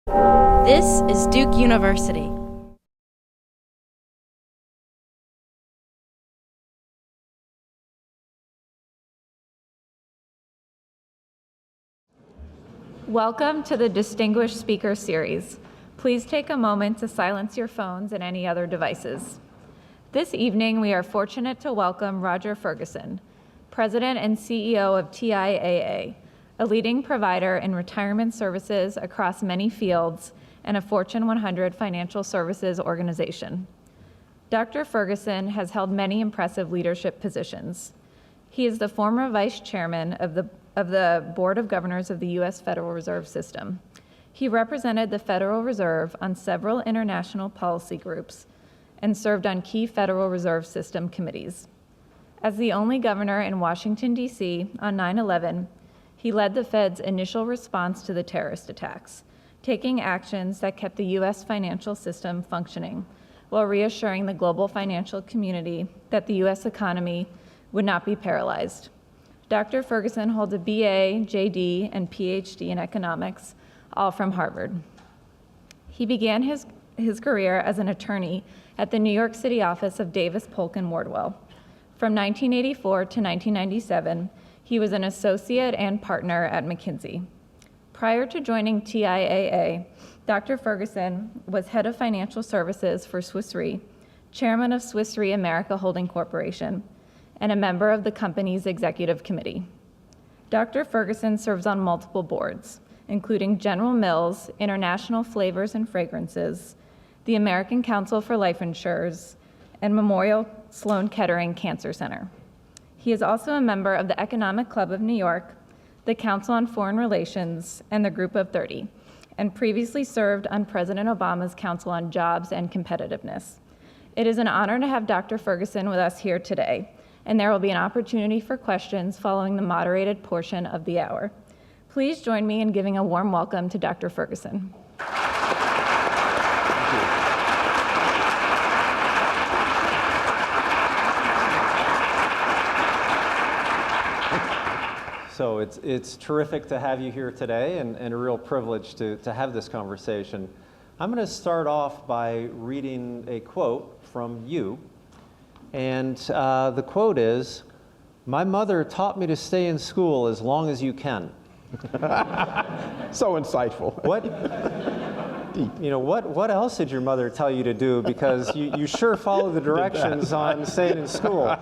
This is Duke University. Welcome to the Distinguished Speaker Series. Please take a moment to silence your phones and any other devices. This evening, we are fortunate to welcome Roger Ferguson, President and CEO of TIAA, a leading provider in retirement services across many fields and a Fortune 100 financial services organization. Dr. Ferguson has held many impressive leadership positions. He is the former vice chairman of the Board of Governors of the U.S. Federal Reserve System. He represented the Federal Reserve on several international policy groups and served on key Federal Reserve System committees. As the only governor in Washington, D.C. on 9/11, he led the Fed's initial response to the terrorist attacks, taking actions that kept the U.S. financial system functioning while reassuring the global financial community that the U.S. economy would not be paralyzed. Dr. Ferguson holds a BA, JD, and PhD in economics, all from Harvard. He began his career as an attorney at the New York City office of Davis Polk & Wardwell. From 1984 to 1997, he was an associate and partner at McKinsey. Prior to joining TIAA, Dr. Ferguson was head of financial services for Swiss Re, chairman of Swiss Re America Holding Corporation, and a member of the company's executive committee. Dr. Ferguson serves on multiple boards, including General Mills, International Flavors and Fragrances, the American Council for Life Insurers, and Memorial Sloan Kettering Cancer Center. He is also a member of the Economic Club of New York, the Council on Foreign Relations, and the Group of 30, and previously served on President Obama's Council on Jobs and Competitiveness. It is an honor to have Dr. Ferguson with us here today, and there will be an opportunity for questions following the moderated portion of the hour. Please join me in giving a warm welcome to Dr. Ferguson. So it's terrific to have you here today and a real privilege to have this conversation. I'm going to start off by reading a quote from you. And the quote is, "My mother taught me to stay in school as long as you can." So insightful. What, you know, what else did your mother tell you to do? Because you sure follow the directions on staying in school.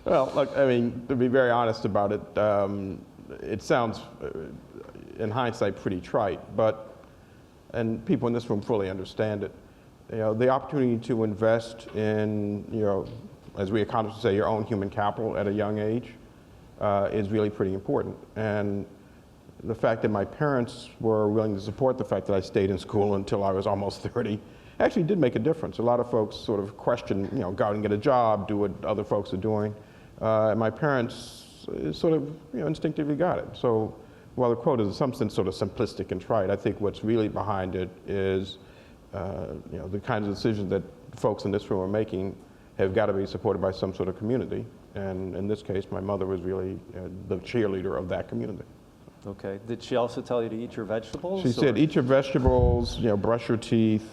Well, look, I mean, to be very honest about it, it sounds, in hindsight, pretty trite, and people in this room fully understand it. You know, the opportunity to invest in, you know, as we economists say, your own human capital at a young age is really pretty important. And the fact that my parents were willing to support the fact that I stayed in school until I was almost 30 actually did make a difference. A lot of folks sort of question, you know, go out and get a job, do what other folks are doing. And my parents sort of, you know, instinctively got it. So while the quote is in some sense sort of simplistic and trite, I think what's really behind it is you know, the kinds of decisions that folks in this room are making have got to be supported by some sort of community. And in this case, my mother was really the cheerleader of that community. Okay. Did she also tell you to eat your vegetables? She said, eat your vegetables, you know, brush your teeth,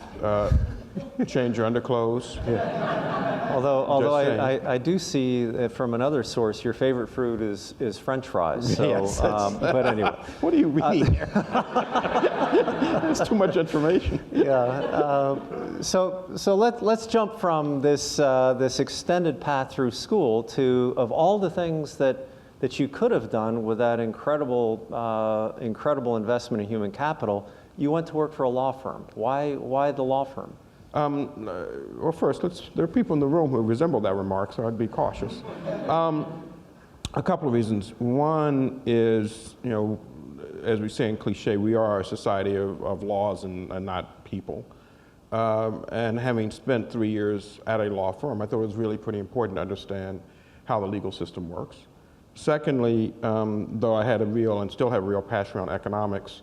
change your underclothes. Yeah. Although I do see from another source, your favorite fruit is French fries. So, yes, but anyway. What do you mean? That's too much information. Yeah. So let's jump from this extended path through school to, of all the things that you could have done with that incredible investment in human capital, you went to work for a law firm. Why the law firm? Well, first, there are people in the room who resemble that remark, so I'd be cautious. A couple of reasons. One is, you know, as we say in cliche, we are a society of laws and not people. And having spent 3 years at a law firm, I thought it was really pretty important to understand how the legal system works. Secondly, though I had a real and still have a real passion around economics,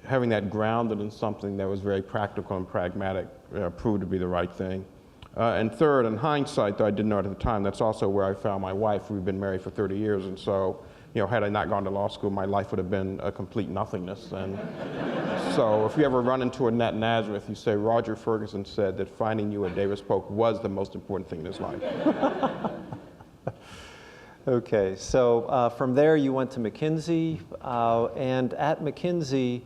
having that grounded in something that was very practical and pragmatic proved to be the right thing. And third, in hindsight, though I didn't know it at the time, that's also where I found my wife. We've been married for 30 years, and so, you know, had I not gone to law school, my life would have been a complete nothingness. And So if you ever run into a Nat Nazareth, you say, Roger Ferguson said that finding you at Davis Polk was the most important thing in his life. Okay, so from there you went to McKinsey, and at McKinsey,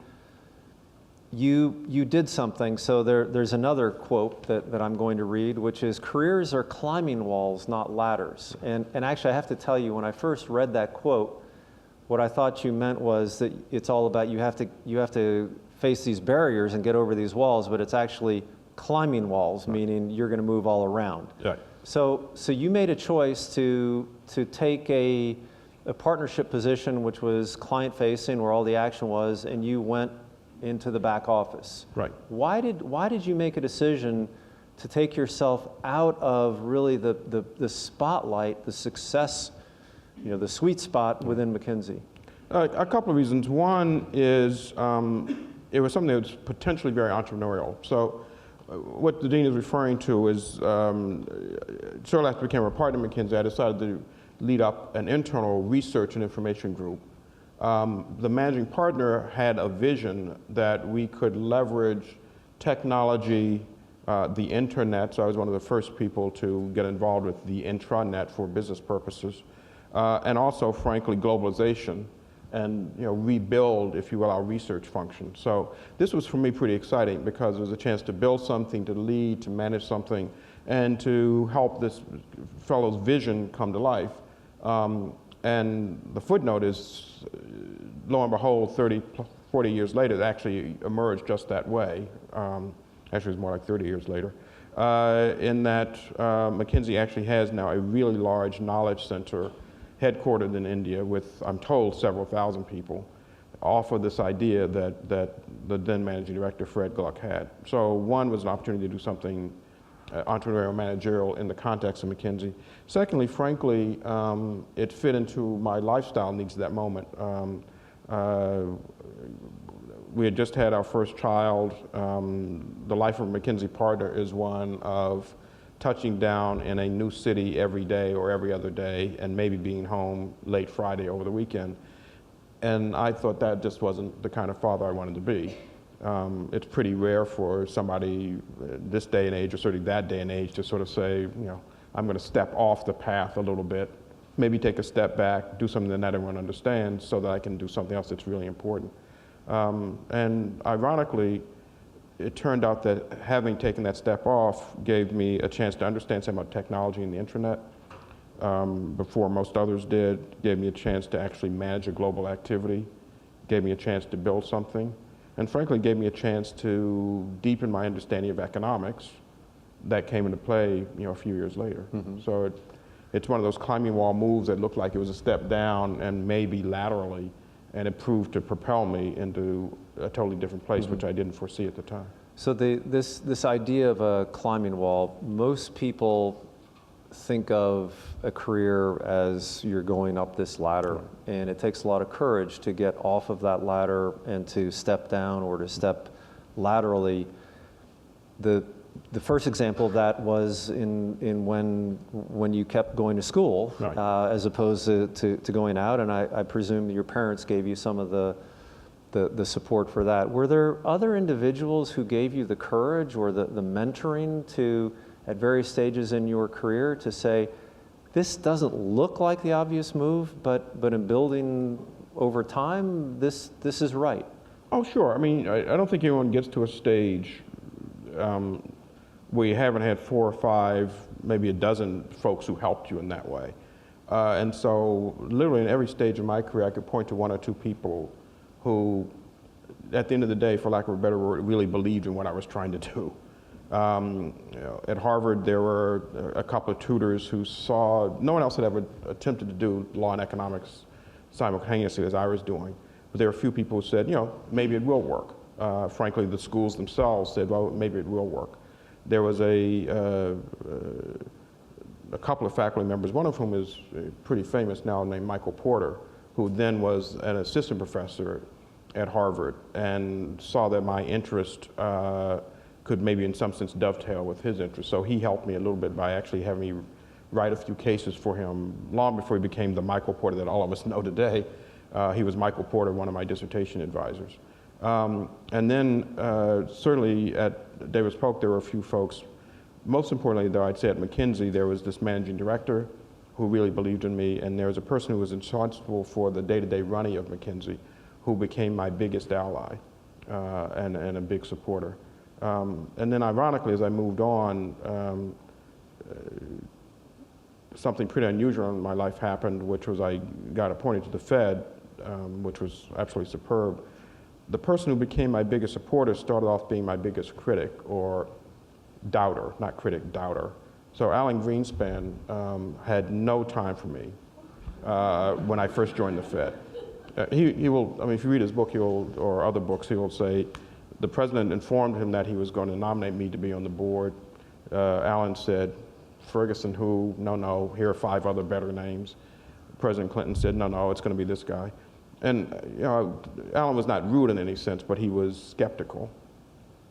you did something. So there's another quote that I'm going to read, which is, careers are climbing walls, not ladders. And actually, I have to tell you, when I first read that quote, what I thought you meant was that it's all about you have to face these barriers and get over these walls, but it's actually climbing walls, meaning you're going to move all around. Right. So you made a choice to take a partnership position, which was client-facing, where all the action was, and you went into the back office. Right. Why did you make a decision to take yourself out of really the spotlight, the success, the sweet spot within McKinsey? A couple of reasons. One is it was something that was potentially very entrepreneurial. So what the dean is referring to is shortly after I became a partner at McKinsey, I decided to lead up an internal research and information group. The managing partner had a vision that we could leverage technology, the internet, so I was one of the first people to get involved with the intranet for business purposes, and also, frankly, globalization, and rebuild, if you will, our research function. So this was for me pretty exciting because it was a chance to build something, to lead, to manage something, and to help this fellow's vision come to life. And the footnote is, lo and behold, 30, 40 years later, it actually emerged just that way. Actually, it was more like 30 years later. In that McKinsey actually has now a really large knowledge center headquartered in India with, I'm told, several thousand people, off of this idea that the then managing director, Fred Gluck, had. So one was an opportunity to do something entrepreneurial, managerial in the context of McKinsey. Secondly, frankly, it fit into my lifestyle needs at that moment. We had just had our first child. The life of a McKinsey partner is one of touching down in a new city every day or every other day and maybe being home late Friday over the weekend. And I thought that just wasn't the kind of father I wanted to be. It's pretty rare for somebody this day and age, or certainly that day and age, to sort of say, I'm going to step off the path a little bit, maybe take a step back, do something that not everyone understands so that I can do something else that's really important. And ironically, it turned out that having taken that step off gave me a chance to understand something about technology and the internet before most others did, gave me a chance to actually manage a global activity, gave me a chance to build something, and frankly gave me a chance to deepen my understanding of economics that came into play a few years later. Mm-hmm. So it's one of those climbing wall moves that looked like it was a step down and maybe laterally, and it proved to propel me into a totally different place, mm-hmm. which I didn't foresee at the time. So this idea of a climbing wall, most people think of a career as you're going up this ladder, right. And it takes a lot of courage to get off of that ladder and to step down or to step laterally. The first example of that was in when you kept going to school, right. As opposed to going out, and I presume that your parents gave you some of the support for that. Were there other individuals who gave you the courage or the mentoring to, at various stages in your career, to say, this doesn't look like the obvious move, but in building over time, this is right? Oh, sure. I mean, I don't think anyone gets to a stage where you haven't had 4 or 5, maybe a dozen folks who helped you in that way. And so literally in every stage of my career, I could point to 1 or 2 people who, at the end of the day, for lack of a better word, really believed in what I was trying to do. At Harvard, there were a couple of tutors who saw, no one else had ever attempted to do law and economics simultaneously as I was doing. But there were a few people who said, maybe it will work. Frankly, the schools themselves said, well, maybe it will work. There was a couple of faculty members, one of whom is pretty famous now, named Michael Porter, who then was an assistant professor at Harvard and saw that my interest could maybe in some sense dovetail with his interest. So he helped me a little bit by actually having me write a few cases for him long before he became the Michael Porter that all of us know today. He was Michael Porter, one of my dissertation advisors. And then certainly at Davis Polk, there were a few folks. Most importantly, though, I'd say at McKinsey, there was this managing director who really believed in me, and there was a person who was responsible for the day-to-day running of McKinsey who became my biggest ally and a big supporter. And then ironically, as I moved on, something pretty unusual in my life happened, which was I got appointed to the Fed, which was absolutely superb. The person who became my biggest supporter started off being my biggest critic, or doubter, not critic, doubter. So Alan Greenspan had no time for me when I first joined the Fed. He will, I mean, if you read his book, or other books, he will say the president informed him that he was going to nominate me to be on the board. Alan said, Ferguson who? No, here are 5 other better names. President Clinton said, no, it's going to be this guy. And you know, Alan was not rude in any sense, but he was skeptical.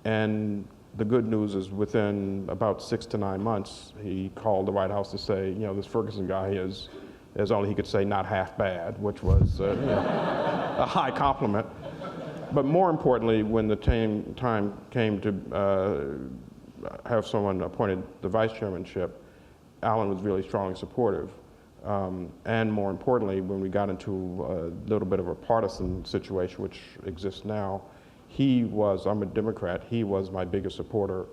And the good news is within about 6 to 9 months, he called the White House to say, you know, this Ferguson guy is only he could say not half bad, which was a high compliment. But more importantly, when the time came to have someone appointed the vice chairmanship, Alan was really strongly supportive. And more importantly, when we got into a little bit of a partisan situation, which exists now, I'm a Democrat, he was my biggest supporter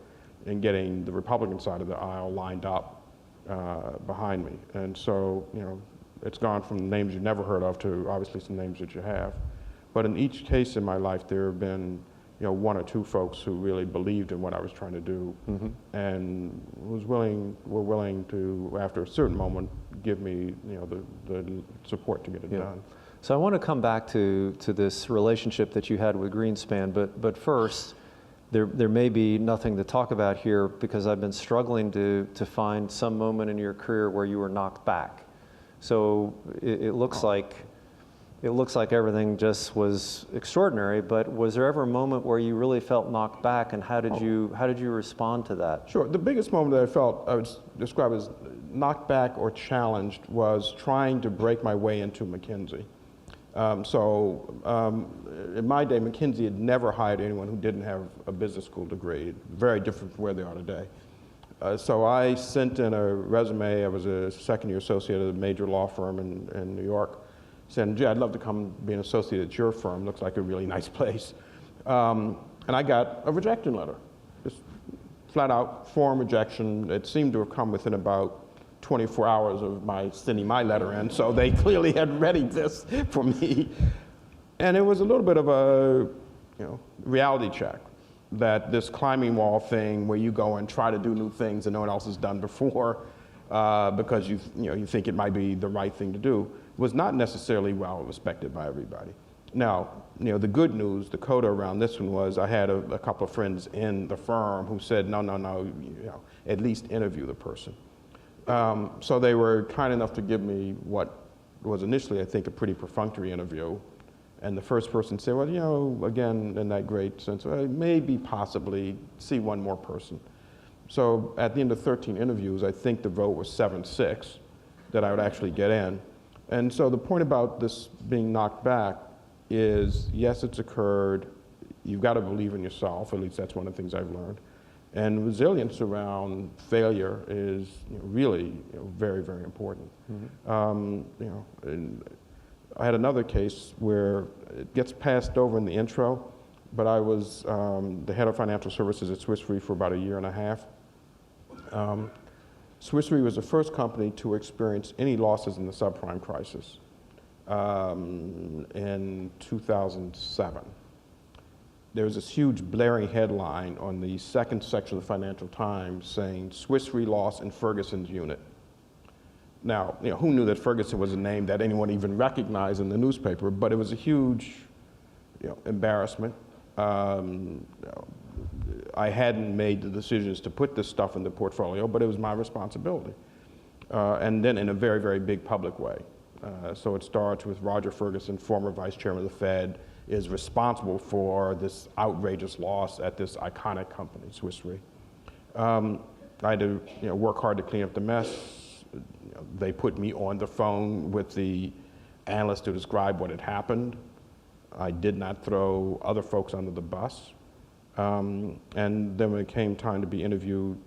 in getting the Republican side of the aisle lined up behind me. And so, you know, it's gone from names you never heard of to obviously some names that you have. But in each case in my life, there have been, you know, 1 or 2 folks who really believed in what I was trying to do, and were willing to, after a certain moment, give me, you know, the support to get it done. So I want to come back to this relationship that you had with Greenspan, but first, there may be nothing to talk about here because I've been struggling to find some moment in your career where you were knocked back. So it looks like everything just was extraordinary, but was there ever a moment where you really felt knocked back, and how did you respond to that? Sure. The biggest moment that I felt I would describe as knocked back or challenged was trying to break my way into McKinsey. In my day, McKinsey had never hired anyone who didn't have a business school degree, very different from where they are today. So I sent in a resume. I was a second-year associate at a major law firm in New York, saying, gee, I'd love to come be an associate at your firm. Looks like a really nice place. And I got a rejection letter, just flat out form rejection. It seemed to have come within about 24 hours of my sending my letter in, so they clearly had readied this for me. And it was a little bit of a, you know, reality check that this climbing wall thing where you go and try to do new things that no one else has done before because you think it might be the right thing to do was not necessarily well respected by everybody. Now, you know, the good news, the coda around this one was I had a couple of friends in the firm who said, no, you know, at least interview the person. So they were kind enough to give me what was initially, I think, a pretty perfunctory interview. And the first person said, well, you know, again, in that great sense, maybe possibly see one more person. So at the end of 13 interviews, I think the vote was 7-6 that I would actually get in. And so the point about this being knocked back is, yes, it's occurred. You've got to believe in yourself. At least that's one of the things I've learned. And resilience around failure is, you know, really, you know, very, very important. You know, and I had another case where it gets passed over in the intro, but I was the head of financial services at Swiss Re for about a year and a half. Swiss Re was the first company to experience any losses in the subprime crisis in 2007. There was this huge blaring headline on the second section of the Financial Times saying, Swiss Re loss in Ferguson's unit. Now, you know, who knew that Ferguson was a name that anyone even recognized in the newspaper, but it was a huge, you know, embarrassment. I hadn't made the decisions to put this stuff in the portfolio, but it was my responsibility. And then in a very, very big public way. So it starts with Roger Ferguson, former vice chairman of the Fed, is responsible for this outrageous loss at this iconic company, Swiss Re. I had to, you know, work hard to clean up the mess. You know, they put me on the phone with the analyst to describe what had happened. I did not throw other folks under the bus. And then when it came time to be interviewed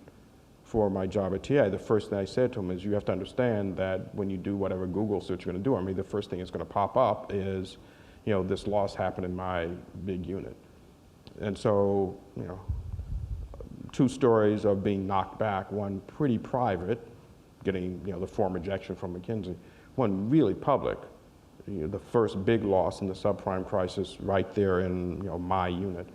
for my job at TIAA, the first thing I said to him is, you have to understand that when you do whatever Google search you're going to do on me, the first thing that's going to pop up is, this loss happened in my big unit. And so, 2 stories of being knocked back, one pretty private, getting, the form rejection from McKinsey, one really public, the first big loss in the subprime crisis right there in, my unit.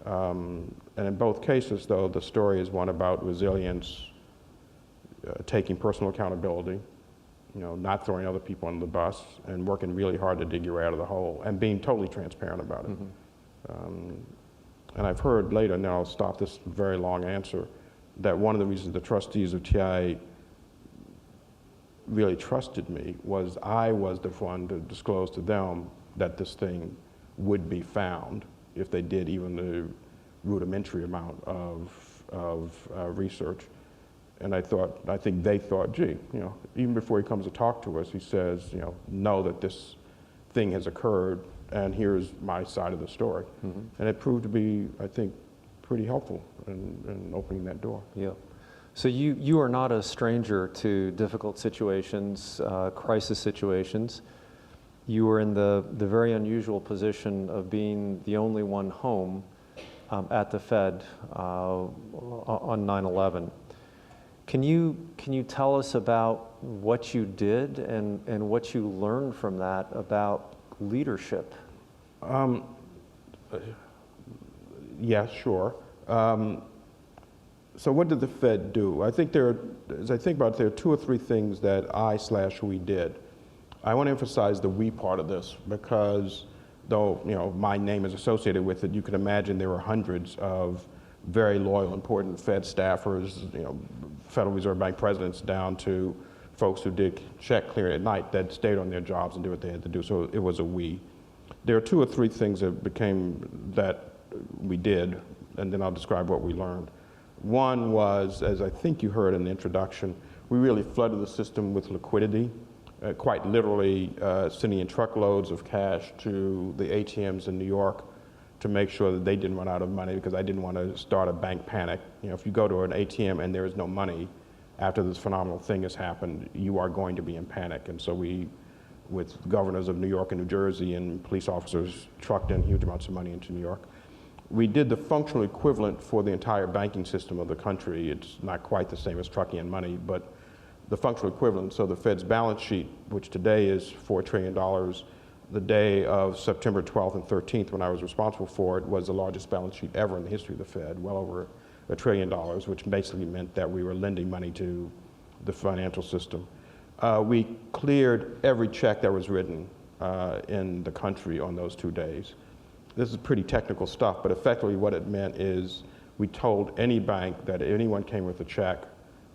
And in both cases, though, the story is one about resilience, taking personal accountability, not throwing other people under the bus, and working really hard to dig your way out of the hole, and being totally transparent about it. And I've heard later, now I'll stop this very long answer, that one of the reasons the trustees of TIAA really trusted me was I was the one to disclose to them that this thing would be found if they did even the rudimentary amount of research. And I think they thought, gee, even before he comes to talk to us, he says, know that this thing has occurred, and here's my side of the story. And it proved to be, I think, pretty helpful in opening that door. Yeah. So you are not a stranger to difficult situations, crisis situations. You were in the very unusual position of being the only one home at the Fed on 9/11. Can you tell us about what you did and what you learned from that about leadership? Yeah, sure. So what did the Fed do? I think as I think about it, there are 2 or 3 things that we did. I want to emphasize the we part of this because though, my name is associated with it, you can imagine there were hundreds of very loyal, important Fed staffers, Federal Reserve Bank presidents down to folks who did check clearing at night that stayed on their jobs and did what they had to do. So it was a we. There are 2 or 3 things that we did, and then I'll describe what we learned. One was, as I think you heard in the introduction, we really flooded the system with liquidity, quite literally sending in truckloads of cash to the ATMs in New York to make sure that they didn't run out of money, because I didn't want to start a bank panic. If you go to an ATM and there is no money after this phenomenal thing has happened, you are going to be in panic. And so we, with governors of New York and New Jersey and police officers, trucked in huge amounts of money into New York. We did the functional equivalent for the entire banking system of the country. It's not quite the same as trucking in money, but the functional equivalent. So the Fed's balance sheet, which today is $4 trillion, the day of September 12th and 13th, when I was responsible for it, was the largest balance sheet ever in the history of the Fed, well over $1 trillion, which basically meant that we were lending money to the financial system. We cleared every check that was written in the country on those 2 days. This is pretty technical stuff, but effectively what it meant is we told any bank that if anyone came with a check,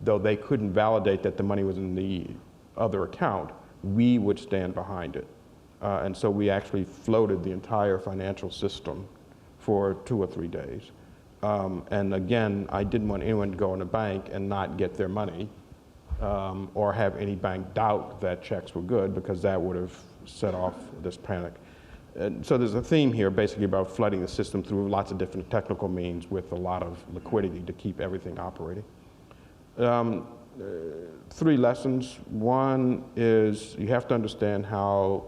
though they couldn't validate that the money was in the other account, we would stand behind it. And so we actually floated the entire financial system for 2 or 3 days. And again, I didn't want anyone to go in a bank and not get their money or have any bank doubt that checks were good, because that would have set off this panic. And so there's a theme here basically about flooding the system through lots of different technical means with a lot of liquidity to keep everything operating. 3 lessons. One is you have to understand how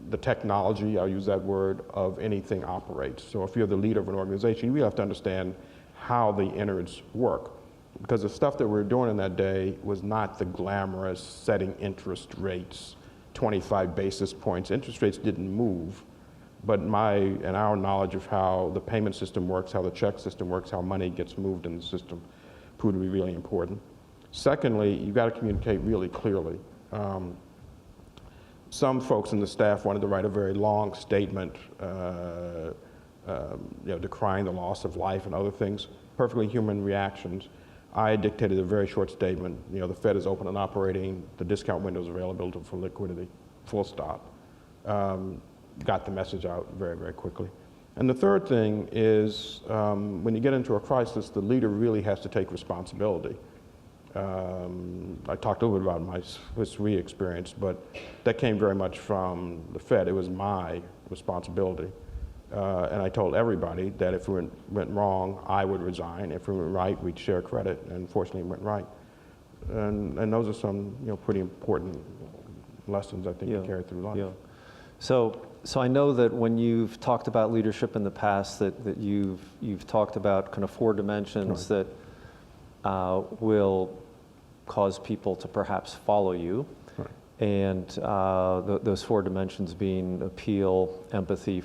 the technology, I'll use that word, of anything operates. So if you're the leader of an organization, you really have to understand how the innards work. Because the stuff that we were doing in that day was not the glamorous setting interest rates, 25 basis points. Interest rates didn't move, but our knowledge of how the payment system works, how the check system works, how money gets moved in the system proved to be really important. Secondly, you've got to communicate really clearly. Some folks in the staff wanted to write a very long statement, decrying the loss of life and other things, perfectly human reactions. I dictated a very short statement. The Fed is open and operating. The discount window is available for liquidity, full stop. Got the message out very, very quickly. And the third thing is when you get into a crisis, the leader really has to take responsibility. I talked a little bit about my Swiss Re experience, but that came very much from the Fed. It was my responsibility. And I told everybody that if we went wrong, I would resign. If we went right, we'd share credit. And fortunately, it went right. And those are some pretty important lessons I think to carry through life. Yeah. So I know that when you've talked about leadership in the past, that you've talked about kind of 4 dimensions that will cause people to perhaps follow you. Right. And those 4 dimensions being appeal, empathy,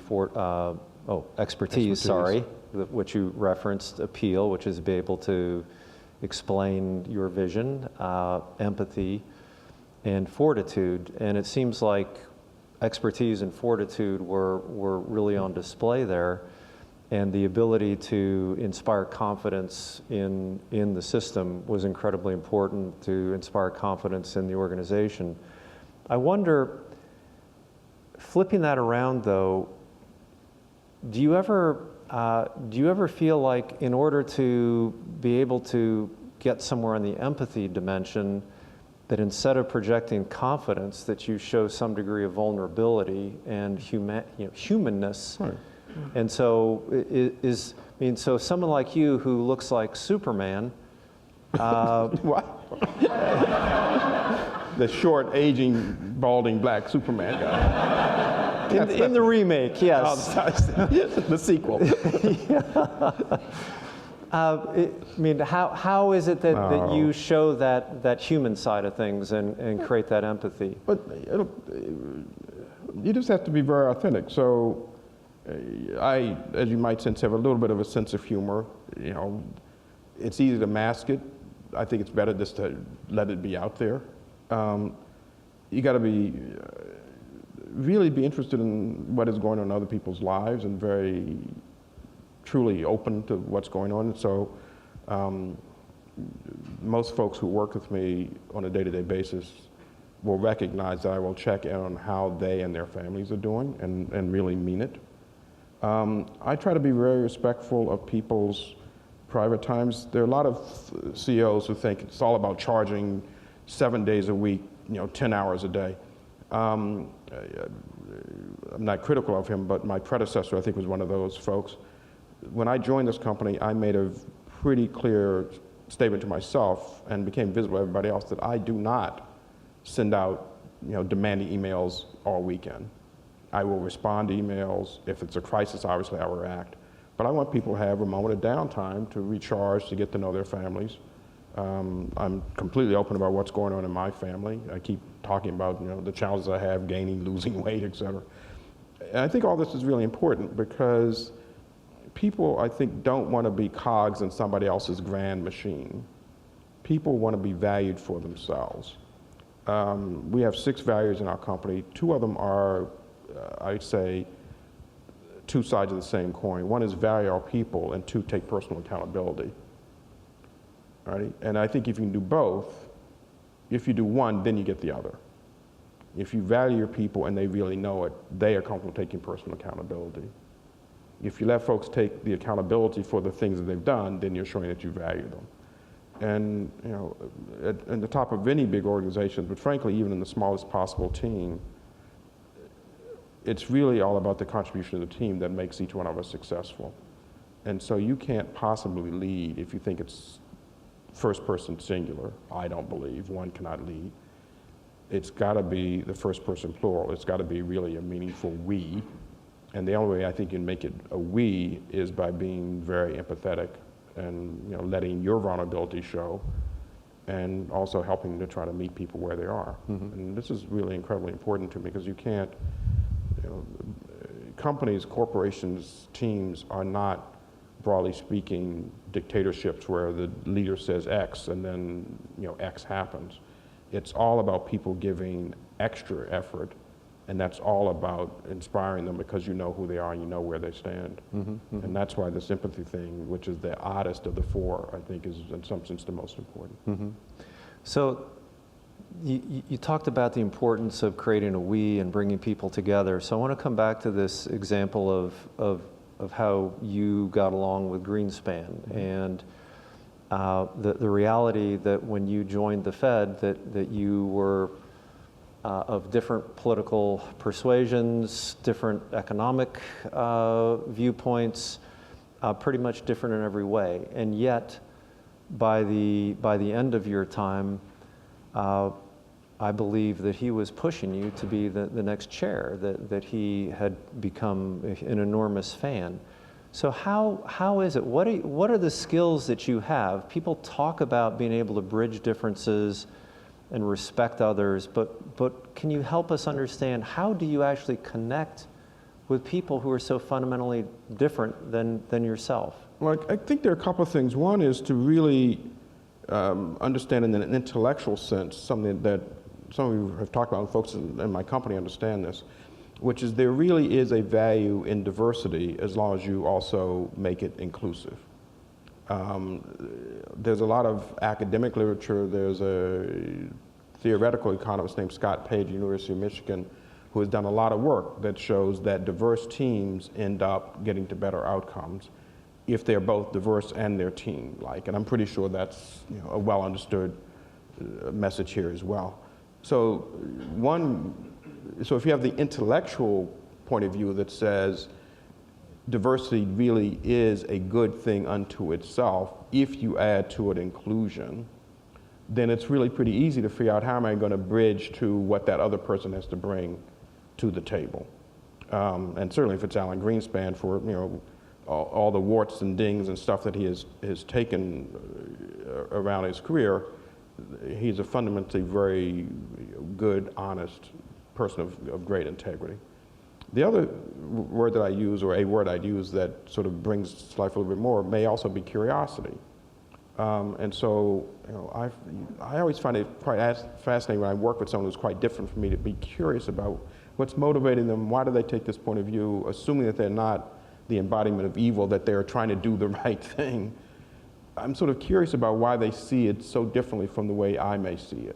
expertise, sorry, which you referenced, appeal, which is be able to explain your vision, empathy, and fortitude. And it seems like expertise and fortitude were really on display there, and the ability to inspire confidence in the system was incredibly important to inspire confidence in the organization. I wonder, flipping that around though, do you ever feel like in order to be able to get somewhere in the empathy dimension, that instead of projecting confidence, that you show some degree of vulnerability and humanness? Right. And so so someone like you who looks like Superman. What? The short, aging, balding, black Superman guy. In the remake, yes. The sequel. How is it that you show that human side of things and create that empathy? But you just have to be very authentic. So I, as you might sense, have a little bit of a sense of humor. It's easy to mask it. I think it's better just to let it be out there. You got to really be interested in what is going on in other people's lives and very truly open to what's going on. So most folks who work with me on a day-to-day basis will recognize that I will check in on how they and their families are doing and really mean it. I try to be very respectful of people's private times. There are a lot of CEOs who think it's all about charging 7 days a week, 10 hours a day. I'm not critical of him, but my predecessor, I think, was one of those folks. When I joined this company, I made a pretty clear statement to myself and became visible to everybody else that I do not send out, demanding emails all weekend. I will respond to emails. If it's a crisis, obviously I will react. But I want people to have a moment of downtime to recharge, to get to know their families. I'm completely open about what's going on in my family. I keep talking about the challenges I have, gaining, losing weight, et cetera. And I think all this is really important because people, I think, don't want to be cogs in somebody else's grand machine. People want to be valued for themselves. We have 6 values in our company. 2 of them are, I'd say, 2 sides of the same coin. 1 is value our people, and 2, take personal accountability. Right? And I think if you can do both, if you do one, then you get the other. If you value your people and they really know it, they are comfortable taking personal accountability. If you let folks take the accountability for the things that they've done, then you're showing that you value them. And at the top of any big organization, but frankly, even in the smallest possible team, it's really all about the contribution of the team that makes each one of us successful. And so you can't possibly lead if you think it's first person singular. I don't believe one cannot lead. It's got to be the first person plural. It's got to be really a meaningful we. And the only way I think you can make it a we is by being very empathetic and letting your vulnerability show, and also helping to try to meet people where they are. Mm-hmm. And this is really incredibly important to me because you can't, companies, corporations, teams are not, broadly speaking, dictatorships where the leader says X and then X happens. It's all about people giving extra effort, and that's all about inspiring them because you know who they are and you know where they stand. Mm-hmm, mm-hmm. And that's why the sympathy thing, which is the oddest of the 4, I think is in some sense the most important. Mm-hmm. So you talked about the importance of creating a we and bringing people together. So I want to come back to this example of how you got along with Greenspan. Mm-hmm. And the reality that when you joined the Fed, that you were of different political persuasions, different economic viewpoints, pretty much different in every way. And yet, by the end of your time, I believe that he was pushing you to be the next chair, that he had become an enormous fan. So how is it? What are the skills that you have? People talk about being able to bridge differences and respect others, but can you help us understand, how do you actually connect with people who are so fundamentally different than yourself? Well, I think there are a couple of things. One is to really understand in an intellectual sense, something that some of you have talked about, and folks in my company understand this, which is there really is a value in diversity as long as you also make it inclusive. There's a lot of academic literature. There's a theoretical economist named Scott Page, University of Michigan, who has done a lot of work that shows that diverse teams end up getting to better outcomes if they're both diverse and their team-like. And I'm pretty sure that's a well understood message here as well. So if you have the intellectual point of view that says diversity really is a good thing unto itself, if you add to it inclusion, then it's really pretty easy to figure out how am I going to bridge to what that other person has to bring to the table. And certainly if it's Alan Greenspan, for all the warts and dings and stuff that he has taken around his career, he's a fundamentally very good, honest person of great integrity. The other word that I use, or a word I'd use that sort of brings to life a little bit more, may also be curiosity. And so, I always find it quite fascinating when I work with someone who's quite different from me to be curious about what's motivating them, why do they take this point of view, assuming that they're not the embodiment of evil, that they're trying to do the right thing. I'm sort of curious about why they see it so differently from the way I may see it.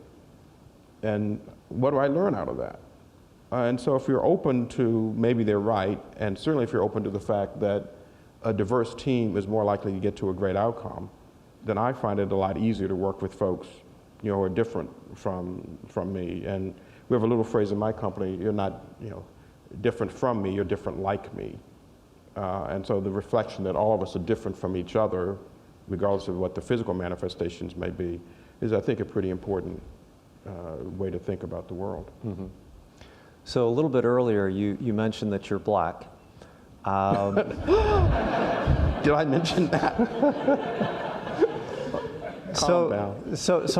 And what do I learn out of that? And so if you're open to maybe they're right, and certainly if you're open to the fact that a diverse team is more likely to get to a great outcome, then I find it a lot easier to work with folks who are different from me. And we have a little phrase in my company, you're not different from me, you're different like me. And so the reflection that all of us are different from each other, regardless of what the physical manifestations may be, is, I think, a pretty important way to think about the world. Mm-hmm. So a little bit earlier, you mentioned that you're black. Did I mention that? So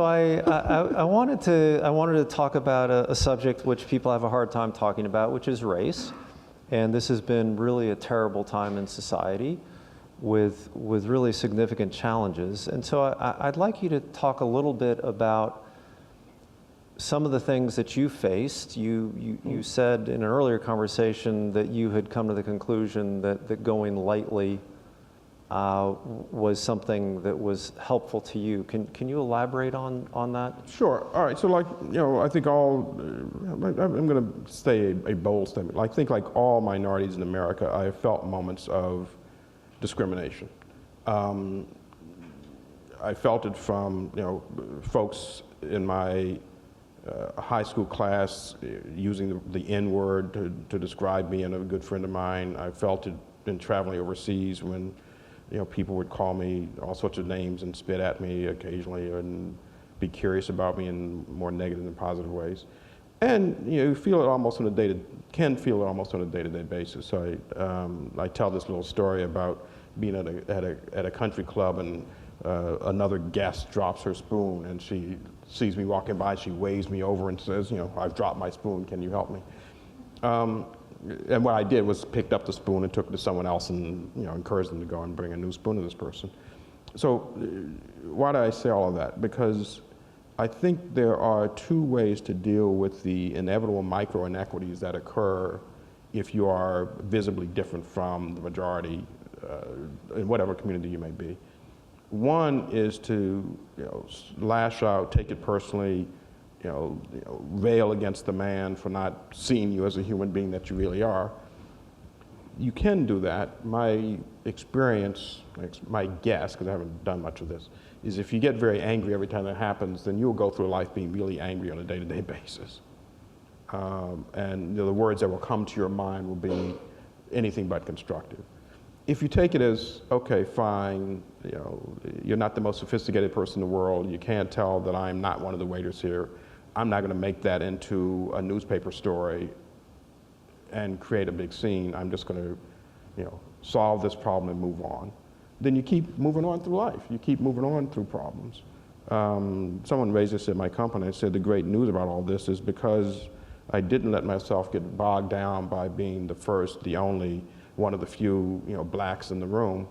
I wanted to talk about a subject which people have a hard time talking about, which is race. And this has been really a terrible time in society with really significant challenges. And so I'd like you to talk a little bit about some of the things that you faced. You said in an earlier conversation that you had come to the conclusion that going lightly was something that was helpful to you. Can you elaborate on that? Sure. All right. So, I think I'm going to say a bold statement. I think like all minorities in America, I have felt moments of discrimination. I felt it from folks in my high school class using the N-word to describe me and a good friend of mine. I felt it in traveling overseas when people would call me all sorts of names and spit at me occasionally and be curious about me in more negative than positive ways. And you feel it almost on a day-to-day basis. So I tell this little story about being at a country club, and another guest drops her spoon, and she sees me walking by, she waves me over and says, I've dropped my spoon, can you help me? And what I did was picked up the spoon and took it to someone else and encouraged them to go and bring a new spoon to this person. So why do I say all of that? Because I think there are two ways to deal with the inevitable micro inequities that occur if you are visibly different from the majority in whatever community you may be. One is to lash out, take it personally, rail against the man for not seeing you as a human being that you really are. you can do that. My experience, my guess, because I haven't done much of this, is if you get very angry every time that happens, then you'll go through life being really angry on a day-to-day basis. And the words that will come to your mind will be anything but constructive. If you take it as, okay, fine, you're not the most sophisticated person in the world, you can't tell that I'm not one of the waiters here, I'm not going to make that into a newspaper story and create a big scene, I'm just going to solve this problem and move on. Then you keep moving on through life. You keep moving on through problems. Someone raised this at my company and said the great news about all this is because I didn't let myself get bogged down by being the first, the only, one of the few blacks in the room,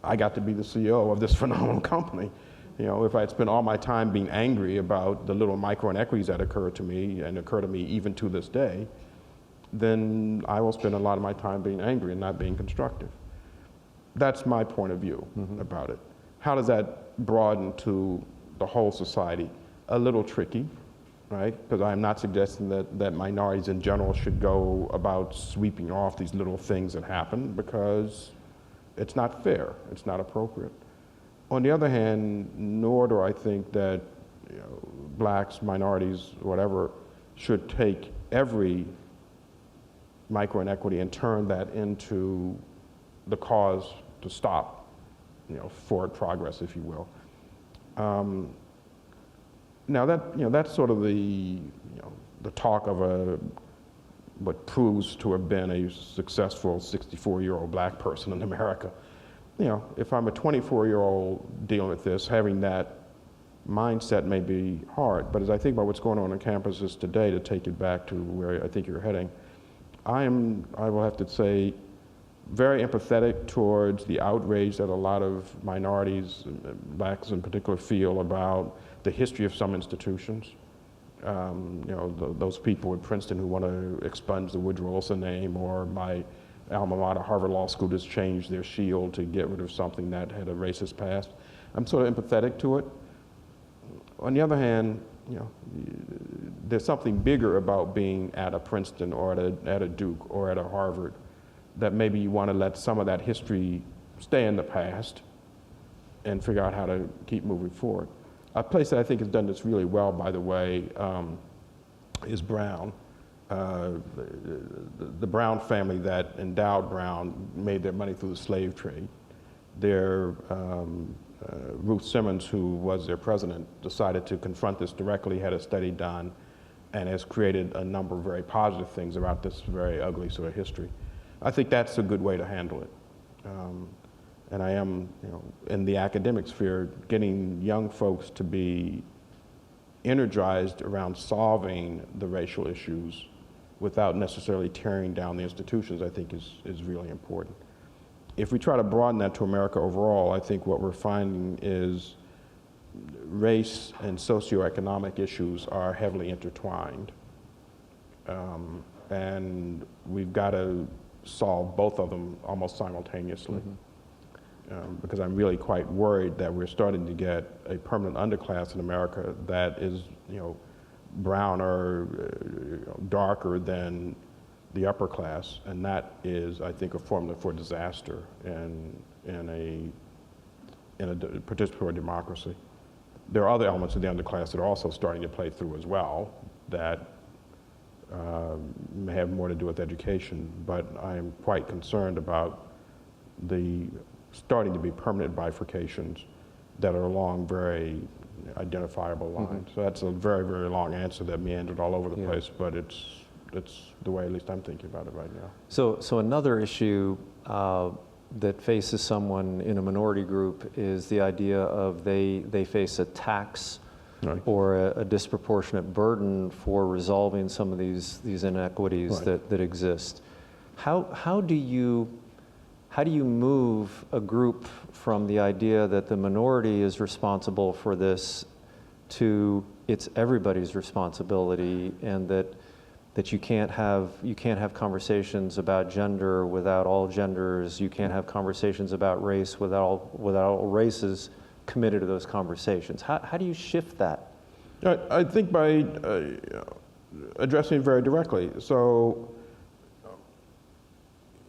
I got to be the CEO of this phenomenal company. If I had spent all my time being angry about the little micro inequities that occur to me and occur to me even to this day, then I will spend a lot of my time being angry and not being constructive. That's my point of view about it. How does that broaden to the whole society? A little tricky, right? Because I'm not suggesting that minorities in general should go about sweeping off these little things that happen, because it's not fair, it's not appropriate. On the other hand, nor do I think that blacks, minorities, whatever, should take every micro inequity and turn that into the cause to stop, forward progress, if you will. Now that's sort of the talk of what proves to have been a successful 64-year-old black person in America. If I'm a 24-year-old dealing with this, having that mindset may be hard. But as I think about what's going on campuses today, to take it back to where I think you're heading, I will have to say, very empathetic towards the outrage that a lot of minorities, blacks in particular, feel about the history of some institutions. Those people at Princeton who want to expunge the Woodrow Wilson name, or my alma mater, Harvard Law School, just changed their shield to get rid of something that had a racist past. I'm sort of empathetic to it. On the other hand, there's something bigger about being at a Princeton or at a Duke or at a Harvard, that maybe you want to let some of that history stay in the past and figure out how to keep moving forward. A place that I think has done this really well, by the way, is Brown. The Brown family that endowed Brown made their money through the slave trade. Ruth Simmons, who was their president, decided to confront this directly, had a study done, and has created a number of very positive things about this very ugly sort of history. I think that's a good way to handle it. And I am, in the academic sphere, getting young folks to be energized around solving the racial issues without necessarily tearing down the institutions, I think is really important. If we try to broaden that to America overall, I think what we're finding is race and socioeconomic issues are heavily intertwined. And we've got to solve both of them almost simultaneously. Because I'm really quite worried that we're starting to get a permanent underclass in America that is, brown or darker than the upper class, and that is, I think, a formula for disaster in a participatory democracy. There are other elements of the underclass that are also starting to play through as well that may have more to do with education, but I am quite concerned about the starting to be permanent bifurcations that are along very identifiable lines. So that's a very, very long answer that meandered all over the place, but it's the way at least I'm thinking about it right now. So another issue that faces someone in a minority group is the idea of they face a tax or a disproportionate burden for resolving some of these inequities that exist. How do you move a group from the idea that the minority is responsible for this to it's everybody's responsibility, and that you can't have conversations about gender without all genders, you can't have conversations about race without all races committed to those conversations? How do you shift that? I think by addressing it very directly. So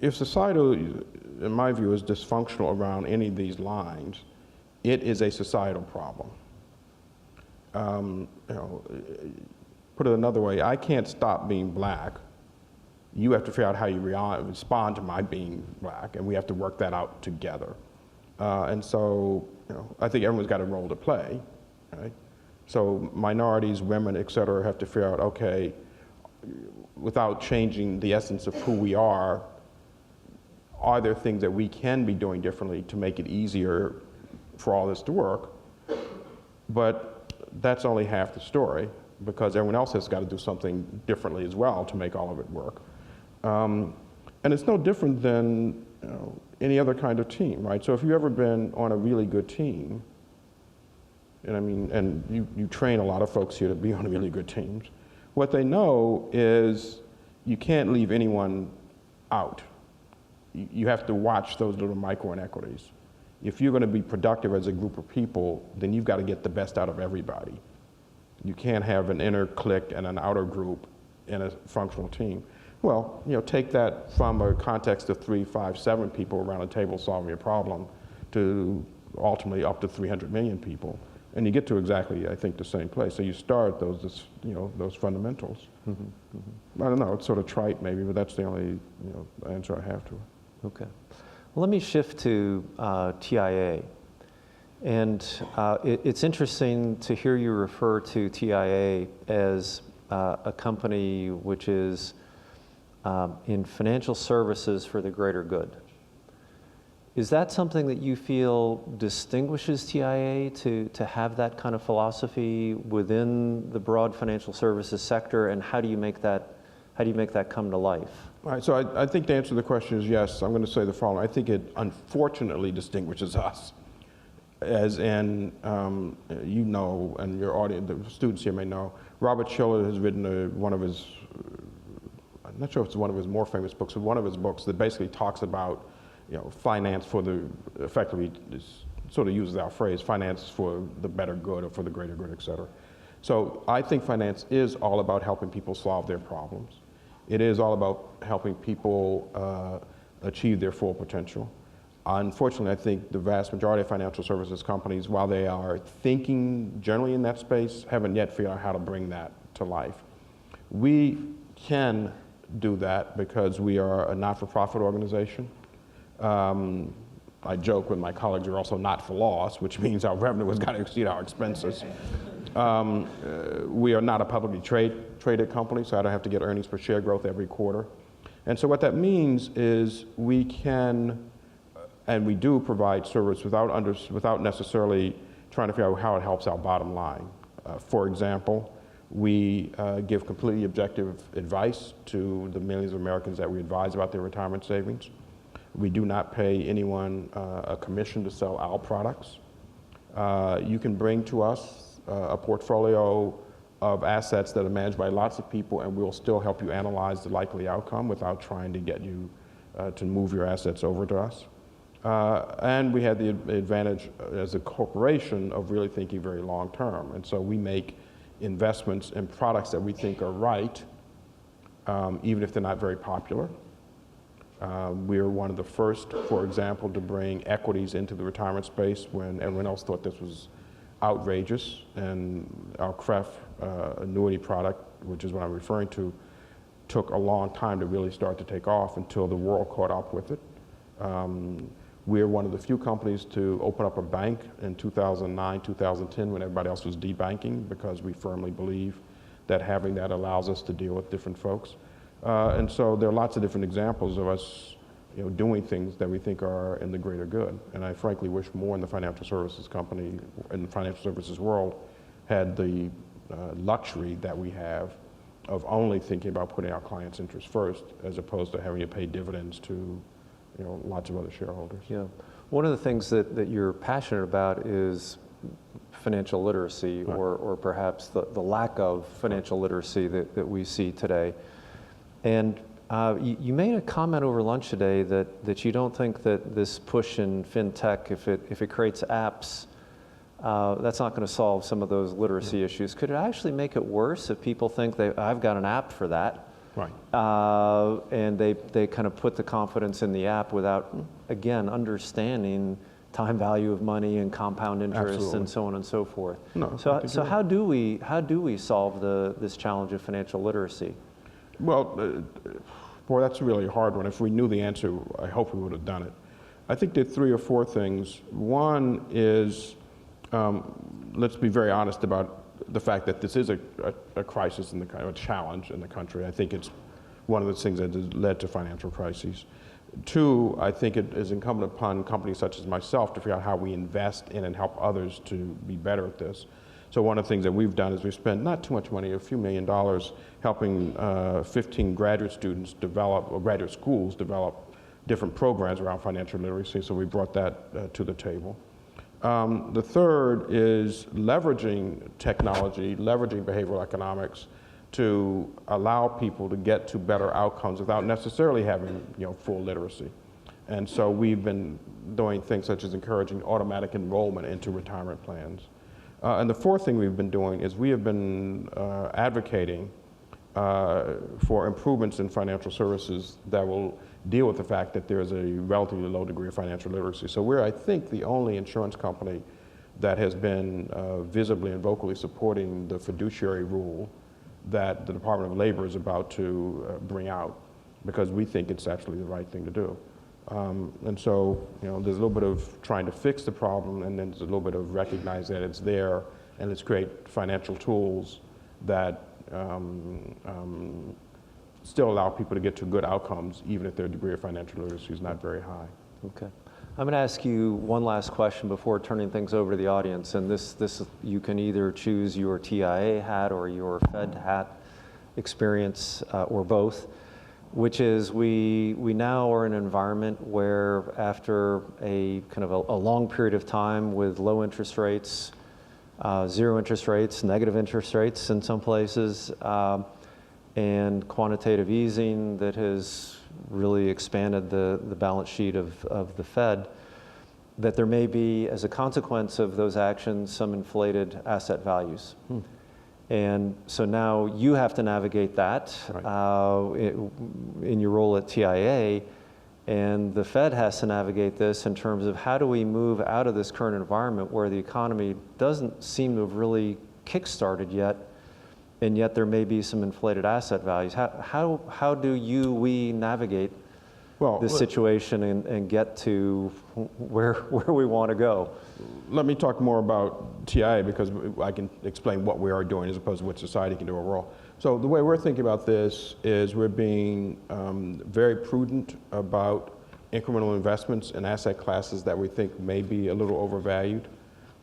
if society, in my view, is dysfunctional around any of these lines, it is a societal problem. Put it another way, I can't stop being black. You have to figure out how you respond to my being black, and we have to work that out together. And so, I think everyone's got a role to play, right? So minorities, women, et cetera, have to figure out, okay, without changing the essence of who we are there things that we can be doing differently to make it easier for all this to work? But that's only half the story, because everyone else has got to do something differently as well to make all of it work. And it's no different than any other kind of team, right? So if you've ever been on a really good team, and you train a lot of folks here to be on really good teams, what they know is you can't leave anyone out. You have to watch those little micro inequities. If you're going to be productive as a group of people, then you've got to get the best out of everybody. You can't have an inner clique and an outer group in a functional team. Well, take that from a context of 3, 5, 7 people around a table solving a problem to ultimately up to 300 million people. And you get to exactly, I think, the same place. So you start those fundamentals. Mm-hmm, mm-hmm. I don't know, it's sort of trite maybe, but that's the only answer I have to it. Okay. Well, let me shift to TIAA. And it's interesting to hear you refer to TIAA as a company which is in financial services for the greater good. Is that something that you feel distinguishes TIAA to have that kind of philosophy within the broad financial services sector, and how do you make that come to life? All right, so I think the answer to the question is yes. I'm going to say the following. I think it unfortunately distinguishes us, as in, and your audience, the students here may know, Robert Shiller has written one of his, I'm not sure if it's one of his more famous books, but one of his books that basically talks about finance for effectively sort of uses our phrase, finance for the better good or for the greater good, et cetera. So I think finance is all about helping people solve their problems. It is all about helping people achieve their full potential. Unfortunately, I think the vast majority of financial services companies, while they are thinking generally in that space, haven't yet figured out how to bring that to life. We can do that because we are a not-for-profit organization. I joke with my colleagues, we're also not for loss, which means our revenue has got to exceed our expenses. We are not a publicly traded company, so I don't have to get earnings per share growth every quarter. And so what that means is we can, and we do provide service without necessarily trying to figure out how it helps our bottom line. For example, we give completely objective advice to the millions of Americans that we advise about their retirement savings. We do not pay anyone a commission to sell our products. You can bring to us a portfolio of assets that are managed by lots of people, and we'll still help you analyze the likely outcome without trying to get you to move your assets over to us. And we have the advantage as a corporation of really thinking very long term. And so we make investments in products that we think are right, even if they're not very popular. We are one of the first, for example, to bring equities into the retirement space when everyone else thought this was outrageous. And our CREF annuity product, which is what I'm referring to, took a long time to really start to take off until the world caught up with it. We're one of the few companies to open up a bank in 2009, 2010, when everybody else was debanking, because we firmly believe that having that allows us to deal with different folks. And so there are lots of different examples of us doing things that we think are in the greater good. And I frankly wish more in the financial services company, in the financial services world, had the luxury that we have of only thinking about putting our clients' interests first, as opposed to having to pay dividends to lots of other shareholders. Yeah. One of the things that you're passionate about is financial literacy, right, or perhaps the lack of financial literacy that we see today. And you made a comment over lunch today that you don't think that this push in fintech, if it creates apps, that's not going to solve some of those literacy issues. Could it actually make it worse if people think I've got an app for that, Right. And they kind of put the confidence in the app without, again, understanding time value of money and compound interest. Absolutely. And so on and so forth. No, So how do we solve this challenge of financial literacy? Well, boy, that's a really hard one. If we knew the answer, I hope we would have done it. I think there are 3 or 4 things. One is, let's be very honest about the fact that this is a crisis in the country, a challenge in the country. I think it's one of the things that has led to financial crises. 2, I think it is incumbent upon companies such as myself to figure out how we invest in and help others to be better at this. So one of the things that we've done is we've spent not too much money, a few $1 million, helping 15 graduate students develop, or graduate schools develop different programs around financial literacy, so we brought that to the table. The third is leveraging technology, leveraging behavioral economics to allow people to get to better outcomes without necessarily having full literacy. And so we've been doing things such as encouraging automatic enrollment into retirement plans. And the fourth thing we've been doing is we have been advocating for improvements in financial services that will deal with the fact that there's a relatively low degree of financial literacy. So we're, I think, the only insurance company that has been visibly and vocally supporting the fiduciary rule that the Department of Labor is about to bring out, because we think it's actually the right thing to do. And so, there's a little bit of trying to fix the problem, and then there's a little bit of recognize that it's there, and let's create financial tools that still allow people to get to good outcomes, even if their degree of financial literacy is not very high. Okay. I'm going to ask you one last question before turning things over to the audience, and this you can either choose your TIAA hat or your Fed hat experience, or both, which is we now are in an environment where after a kind of a long period of time with low interest rates, 0 interest rates, negative interest rates in some places, and quantitative easing that has really expanded the balance sheet of the Fed, that there may be, as a consequence of those actions, some inflated asset values. And so now you have to navigate that in your role at TIAA, and the Fed has to navigate this in terms of how do we move out of this current environment where the economy doesn't seem to have really kick-started yet, and yet there may be some inflated asset values. How do we navigate this situation and get to where we want to go? Let me talk more about TIAA, because I can explain what we are doing as opposed to what society can do overall. So the way we're thinking about this is we're being very prudent about incremental investments in asset classes that we think may be a little overvalued,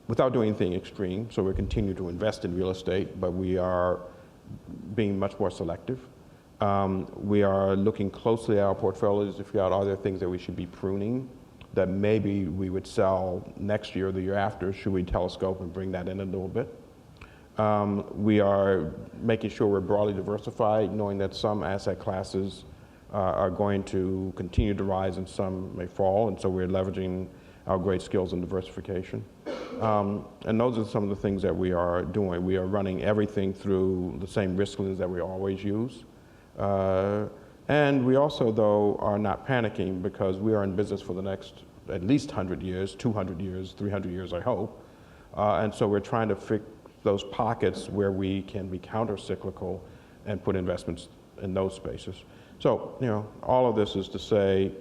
without doing anything extreme. So we continue to invest in real estate, but we are being much more selective. We are looking closely at our portfolios to figure out, are there things that we should be pruning that maybe we would sell next year or the year after? Should we telescope and bring that in a little bit? We are making sure we're broadly diversified, knowing that some asset classes are going to continue to rise and some may fall, and so we're leveraging our great skills in diversification. And those are some of the things that we are doing. We are running everything through the same risk lens that we always use. And we also, though, are not panicking, because we are in business for the next at least 100 years, 200 years, 300 years, I hope. And so we're trying to fix those pockets where we can be counter-cyclical and put investments in those spaces. So, all of this is to say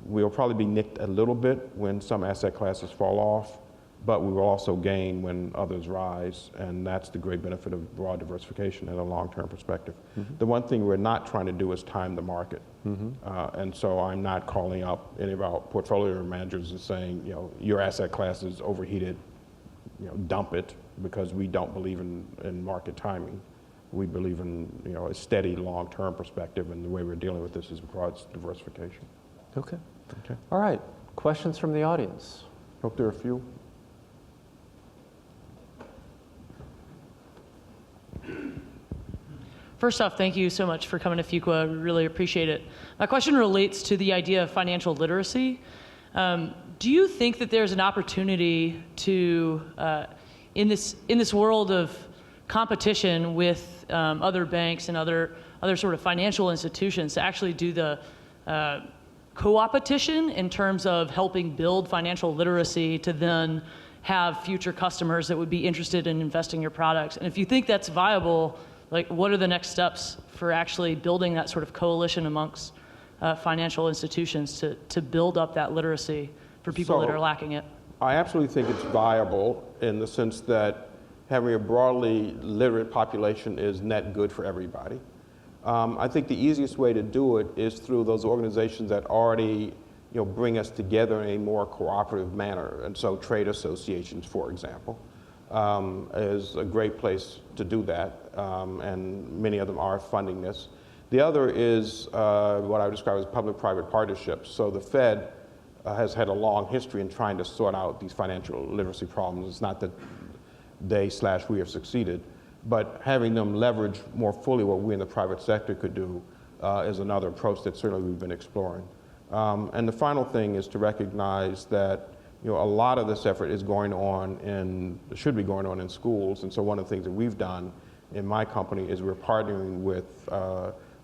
we'll probably be nicked a little bit when some asset classes fall off, but we will also gain when others rise, and that's the great benefit of broad diversification in a long-term perspective. The one thing we're not trying to do is time the market. And so I'm not calling up any of our portfolio managers and saying, your asset class is overheated, dump it, because we don't believe in market timing. We believe in a steady long-term perspective, and the way we're dealing with this is broad diversification. Okay. All right. Questions from the audience? Hope there are a few. First off, thank you so much for coming to Fuqua. I really appreciate it. My question relates to the idea of financial literacy. Do you think that there's an opportunity to, in this world of competition with other banks and other other sort of financial institutions to actually do the co-opetition in terms of helping build financial literacy to then have future customers that would be interested in investing in your products? And if you think that's viable, like, what are the next steps for actually building that sort of coalition amongst financial institutions to build up that literacy for people that are lacking it? I absolutely think it's viable in the sense that having a broadly literate population is net good for everybody. I think the easiest way to do it is through those organizations that already bring us together in a more cooperative manner. And so trade associations, for example, is a great place to do that, and many of them are funding this. The other is what I would describe as public-private partnerships. So the Fed has had a long history in trying to sort out these financial literacy problems. It's not that we have succeeded, but having them leverage more fully what we in the private sector could do is another approach that certainly we've been exploring. And the final thing is to recognize that a lot of this effort is should be going on in schools. And so one of the things that we've done in my company is we're partnering with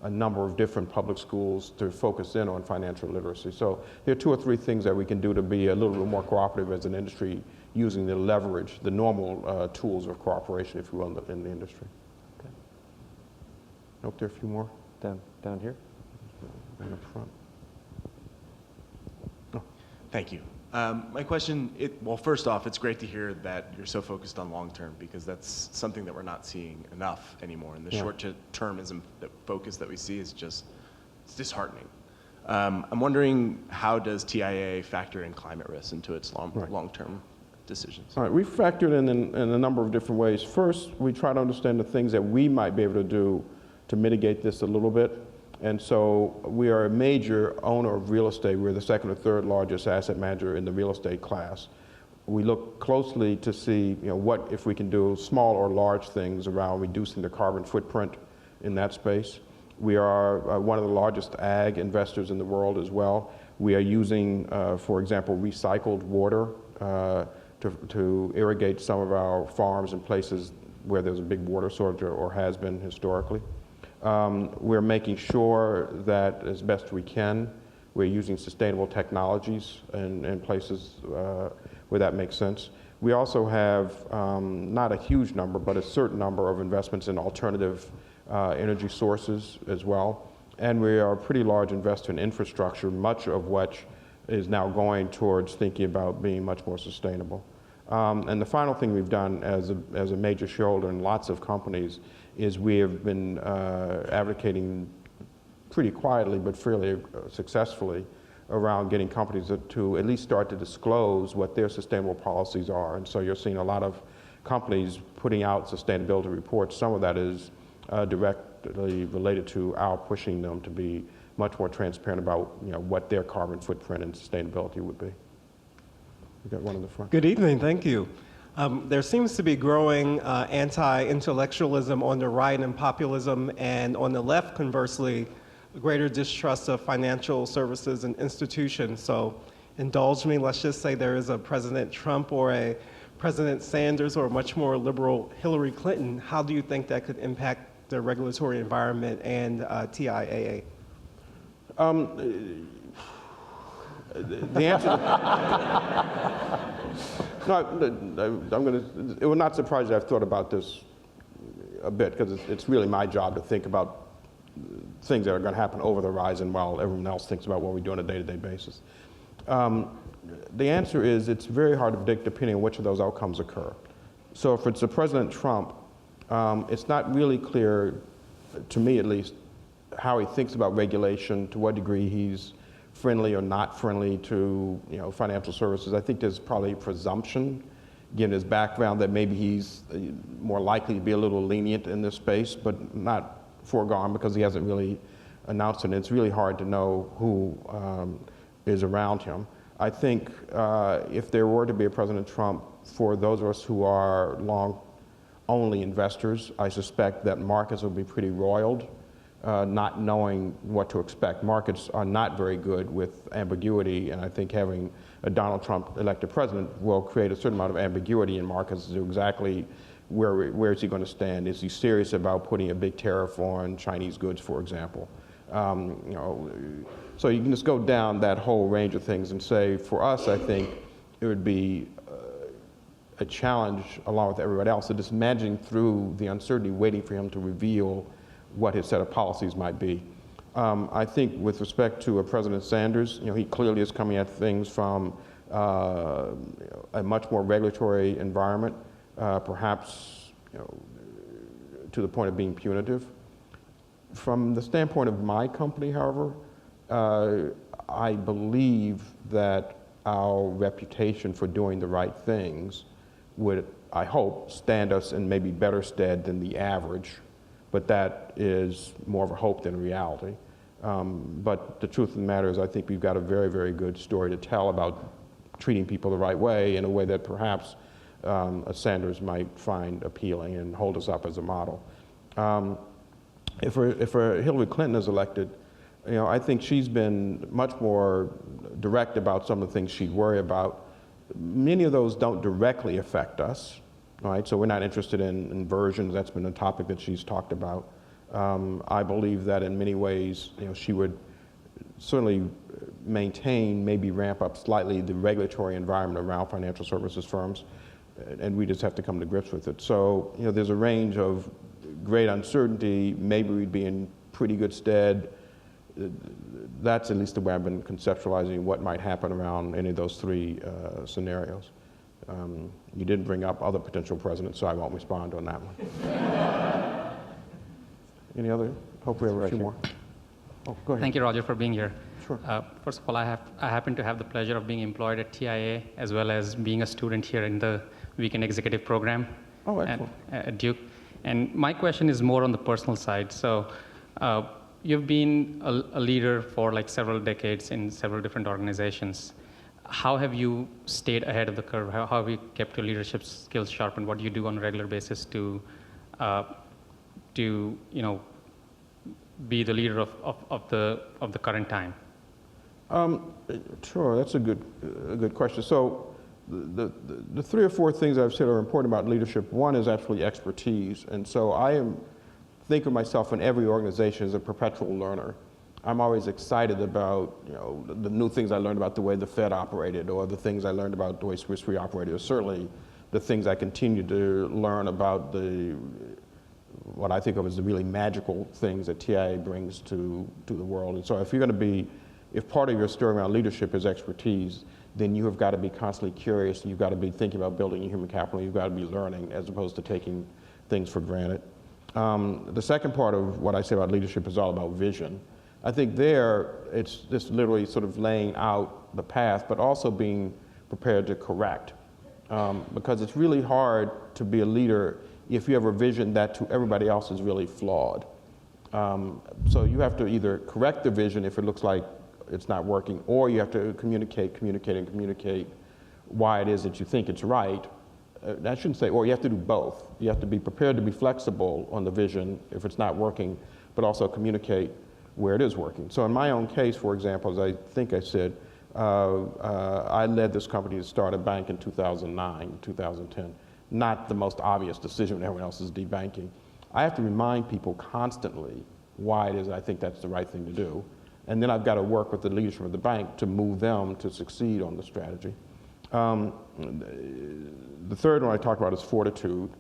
a number of different public schools to focus in on financial literacy. So there are 2 or 3 things that we can do to be a little bit more cooperative as an industry, using the leverage, the normal tools of cooperation, if you will, in the industry. Okay. Nope, there are a few more. Down here. Right up front. Oh. Thank you. My question, well, first off, it's great to hear that you're so focused on long-term, because that's something that we're not seeing enough anymore. And the short-termism focus that we see is it's disheartening. I'm wondering, how does TIAA factor in climate risk into its long-term decisions? All right, we factored in a number of different ways. First, we try to understand the things that we might be able to do to mitigate this a little bit. And so we are a major owner of real estate. We're the 2nd or 3rd largest asset manager in the real estate class. We look closely to see what if we can do small or large things around reducing the carbon footprint in that space. We are one of the largest ag investors in the world as well. We are using, for example, recycled water to irrigate some of our farms in places where there's a big water shortage or has been historically. We're making sure that as best we can, we're using sustainable technologies in places where that makes sense. We also have not a huge number, but a certain number of investments in alternative energy sources as well. And we are a pretty large investor in infrastructure, much of which is now going towards thinking about being much more sustainable. And the final thing we've done as a major shareholder in lots of companies is we have been advocating pretty quietly but fairly successfully around getting companies to at least start to disclose what their sustainable policies are. And so you're seeing a lot of companies putting out sustainability reports. Some of that is directly related to our pushing them to be much more transparent about what their carbon footprint and sustainability would be. We got one in the front. Good evening, thank you. There seems to be growing anti-intellectualism on the right and populism, and on the left, conversely, greater distrust of financial services and institutions. So indulge me, let's just say there is a President Trump or a President Sanders or a much more liberal Hillary Clinton. How do you think that could impact the regulatory environment and TIAA? The answer it will not surprise you I've thought about this a bit, because it's really my job to think about things that are going to happen over the horizon while everyone else thinks about what we do on a day-to-day basis. The answer is it's very hard to predict depending on which of those outcomes occur. So if it's a President Trump, it's not really clear, to me at least, how he thinks about regulation, to what degree he's friendly or not friendly to financial services. I think there's probably a presumption, given his background, that maybe he's more likely to be a little lenient in this space, but not foregone because he hasn't really announced it. And it's really hard to know who is around him. I think if there were to be a President Trump, for those of us who are long-only investors, I suspect that markets will be pretty roiled, not knowing what to expect. Markets are not very good with ambiguity, and I think having a Donald Trump elected president will create a certain amount of ambiguity in markets as to exactly where is he going to stand? Is he serious about putting a big tariff on Chinese goods, for example? So you can just go down that whole range of things and say, for us, I think it would be a challenge, along with everybody else, of just managing through the uncertainty, waiting for him to reveal what his set of policies might be. I think with respect to President Sanders, he clearly is coming at things from a much more regulatory environment, perhaps to the point of being punitive. From the standpoint of my company, however, I believe that our reputation for doing the right things would, I hope, stand us in maybe better stead than the average, but that is more of a hope than a reality. But the truth of the matter is I think we've got a very, very good story to tell about treating people the right way in a way that perhaps a Sanders might find appealing and hold us up as a model. If Hillary Clinton is elected, I think she's been much more direct about some of the things she'd worry about. Many of those don't directly affect us, right? So we're not interested in inversions. That's been a topic that she's talked about. I believe that in many ways, she would certainly maintain, maybe ramp up slightly the regulatory environment around financial services firms, and we just have to come to grips with it. So, there's a range of great uncertainty. Maybe we'd be in pretty good stead. That's at least the way I've been conceptualizing what might happen around any of those three scenarios. You didn't bring up other potential presidents, so I won't respond on that one. Any other? Hopefully we have a few more. Oh, go ahead. Thank you, Roger, for being here. Sure. First of all, I happen to have the pleasure of being employed at TIAA as well as being a student here in the Weekend Executive Program at Duke. And my question is more on the personal side. So you've been a leader for like several decades in several different organizations. How have you stayed ahead of the curve? How have you kept your leadership skills sharp, and what do you do on a regular basis to be the leader of the current time? Sure, that's a good question. So the three or four things I've said are important about leadership. One is actually expertise, and so I think of myself in every organization as a perpetual learner. I'm always excited about the new things I learned about the way the Fed operated, or the things I learned about the way Swiss Re operated, or certainly the things I continue to learn about what I think of as the really magical things that TIAA brings to the world. And so if part of your story around leadership is expertise, then you have got to be constantly curious, and you've got to be thinking about building your human capital, you've got to be learning as opposed to taking things for granted. The second part of what I say about leadership is all about vision. I think it's just literally sort of laying out the path, but also being prepared to correct. Because it's really hard to be a leader if you have a vision that to everybody else is really flawed. So you have to either correct the vision if it looks like it's not working, or you have to communicate why it is that you think it's right. I shouldn't say, or you have to do both. You have to be prepared to be flexible on the vision if it's not working, but also communicate where it is working. So in my own case, for example, as I think I said, I led this company to start a bank in 2009, 2010. Not the most obvious decision when everyone else is debanking. I have to remind people constantly why it is I think that's the right thing to do. And then I've got to work with the leadership of the bank to move them to succeed on the strategy. The third one I talked about is fortitude.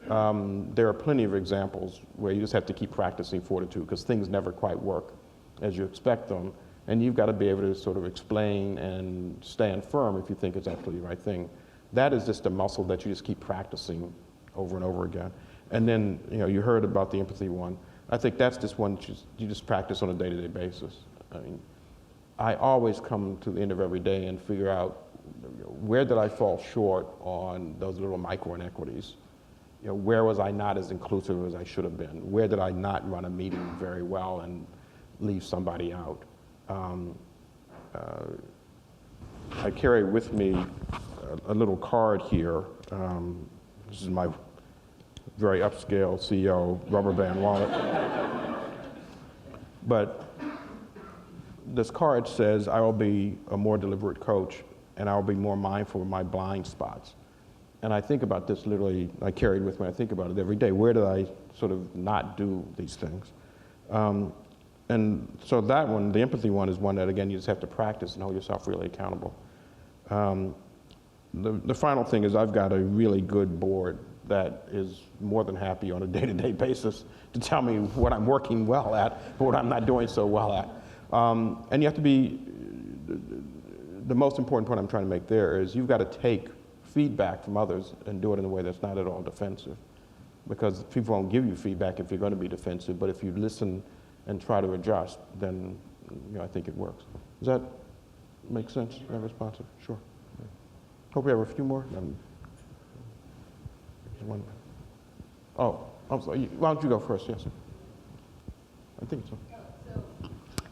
There are plenty of examples where you just have to keep practicing fortitude because things never quite work as you expect them. And you've got to be able to sort of explain and stand firm if you think it's actually the right thing. That is just a muscle that you just keep practicing over and over again. And then, you heard about the empathy one. I think that's just one you just practice on a day-to-day basis. I mean, I always come to the end of every day and figure out where did I fall short on those little micro inequities? Where was I not as inclusive as I should have been? Where did I not run a meeting very well and leave somebody out? I carry with me a little card here. This is my very upscale CEO rubber band wallet. But this card says, I will be a more deliberate coach, and I will be more mindful of my blind spots. and I think about this literally, I carry it with me, I think about it every day. Where did I sort of not do these things? And so that one, the empathy one, is one that, again, you just have to practice and hold yourself really accountable. The final thing is I've got a really good board that is more than happy on a day-to-day basis to tell me what I'm working well at, but what I'm not doing so well at. And you have to be, the most important point I'm trying to make there is you've got to take feedback from others and do it in a way that's not at all defensive. Because people won't give you feedback if you're going to be defensive, but if you listen and try to adjust, then I think it works. Does that make sense? Is that responsive? Sure. Hope we have a few more. Oh, I'm sorry. Why don't you go first? Yes. I think so.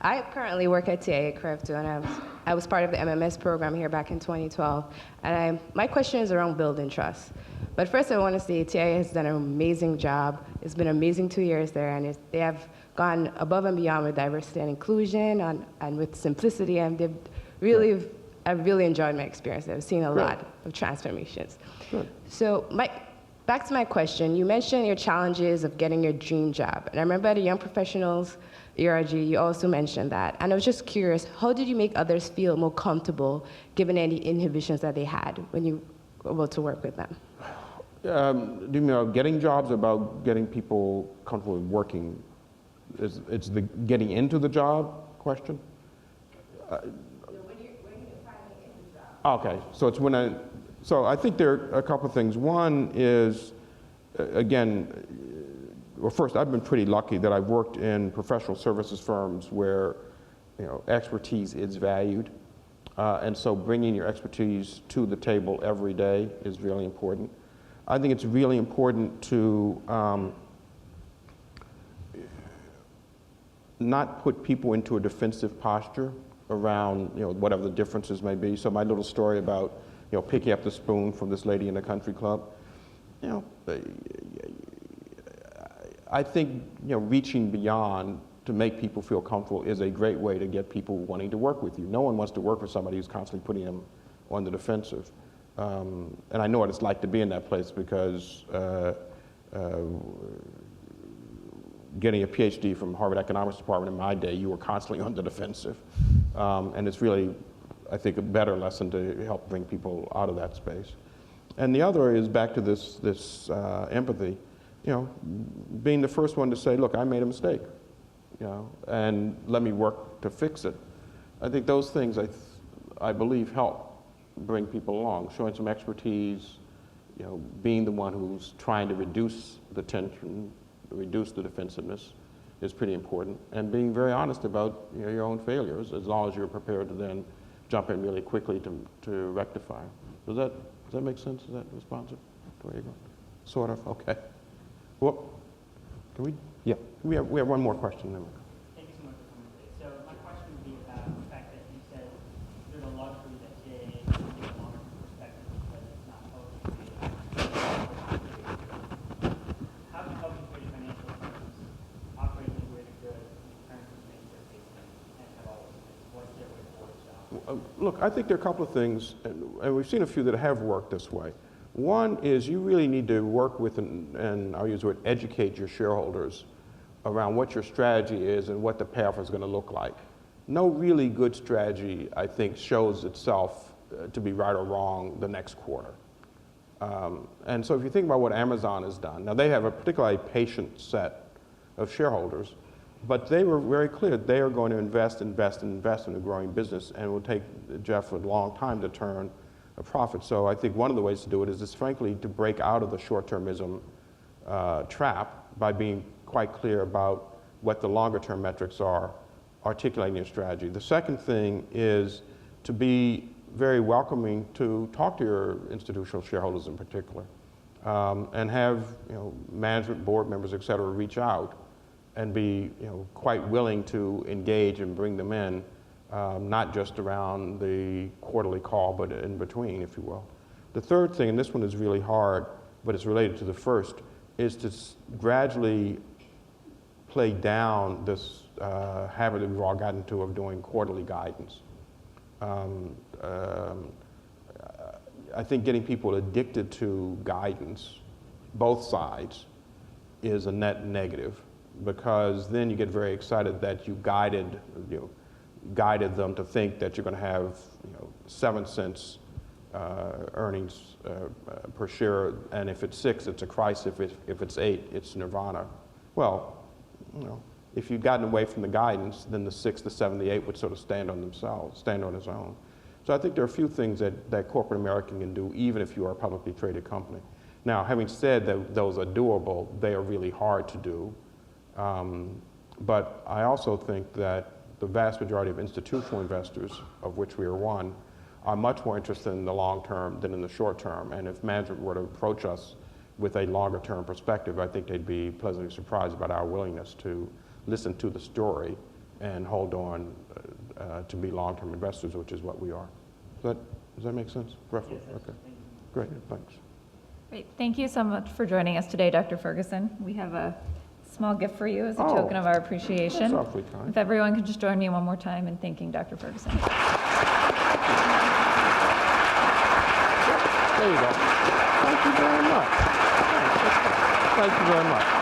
I currently work at TIAA Crypto, and I was part of the MMS program here back in 2012. And my question is around building trust. But first, I want to say TIAA has done an amazing job. It's been an amazing 2 years there, and they have gone above and beyond with diversity and inclusion and with simplicity, and I've really enjoyed my experience. I've seen a lot of transformations. Good. So back to my question, you mentioned your challenges of getting your dream job. And I remember at a Young Professionals ERG, you also mentioned that. And I was just curious, how did you make others feel more comfortable given any inhibitions that they had when you were able to work with them? Do you mean about getting jobs or about getting people comfortable with working? It's the getting into the job question? Okay, so it's when so I think there are a couple of things. One is, again, well, first, I've been pretty lucky that I've worked in professional services firms where, expertise is valued. And so bringing your expertise to the table every day is really important. I think it's really important to not put people into a defensive posture around whatever the differences may be. So my little story about picking up the spoon from this lady in the country club, I think reaching beyond to make people feel comfortable is a great way to get people wanting to work with you. No one wants to work with somebody who's constantly putting them on the defensive. And I know what it's like to be in that place because getting a PhD from Harvard Economics Department in my day, you were constantly on the defensive. And it's really, I think, a better lesson to help bring people out of that space. And the other is back to this empathy, being the first one to say, look, I made a mistake, and let me work to fix it. I think those things, I believe, help bring people along, showing some expertise, being the one who's trying to reduce the tension, reduce the defensiveness is pretty important, and being very honest about your own failures, as long as you're prepared to then jump in really quickly to rectify. Does that make sense? Is that responsive to where you're going? Sort of. Okay. Well, can we? Yeah. We have one more question. Then. Thank you so much for coming today. So my question would be about the fact that you said there's a luxury that TIAA can take a longer perspective because it's not How can publicly traded financial firms operate in greater good in terms of things they're facing and have all those things? What's their way forward? Look, I think there are a couple of things, and we've seen a few that have worked this way. One is you really need to work with, and I'll use the word, educate your shareholders around what your strategy is and what the path is going to look like. No really good strategy, I think, shows itself to be right or wrong the next quarter. And so if you think about what Amazon has done, now they have a particularly patient set of shareholders, but they were very clear they are going to invest in a growing business, and it will take Jeff a long time to turn a profit. So I think one of the ways to do it is just frankly to break out of the short-termism trap by being quite clear about what the longer-term metrics are, articulating your strategy. The second thing is to be very welcoming to talk to your institutional shareholders in particular, and have management, board members, et cetera, reach out and be quite willing to engage and bring them in. Not just around the quarterly call, but in between, if you will. The third thing, and this one is really hard, but it's related to the first, is to gradually play down this habit that we've all gotten to of doing quarterly guidance. I think getting people addicted to guidance, both sides, is a net negative, because then you get very excited that you guided them to think that you're going to have 7 cents earnings per share, and if it's 6, it's a Christ. If it's 8, it's nirvana. Well, if you'd gotten away from the guidance, then the 6, the 7, the 8 would sort of stand on themselves, stand on its own. So I think there are a few things that corporate America can do, even if you are a publicly traded company. Now, having said that those are doable, they are really hard to do. But I also think that the vast majority of institutional investors, of which we are one, are much more interested in the long term than in the short term. And if management were to approach us with a longer term perspective, I think they'd be pleasantly surprised about our willingness to listen to the story and hold on to be long-term investors, which is what we are. Does that make sense? Roughly? Yes, okay. Great, thanks. Great. Thank you so much for joining us today, Dr. Ferguson. We have a small gift for you as a token of our appreciation. That's awfully kind. If everyone could just join me one more time in thanking Dr. Ferguson. There you go. Thank you very much. Thank you very much.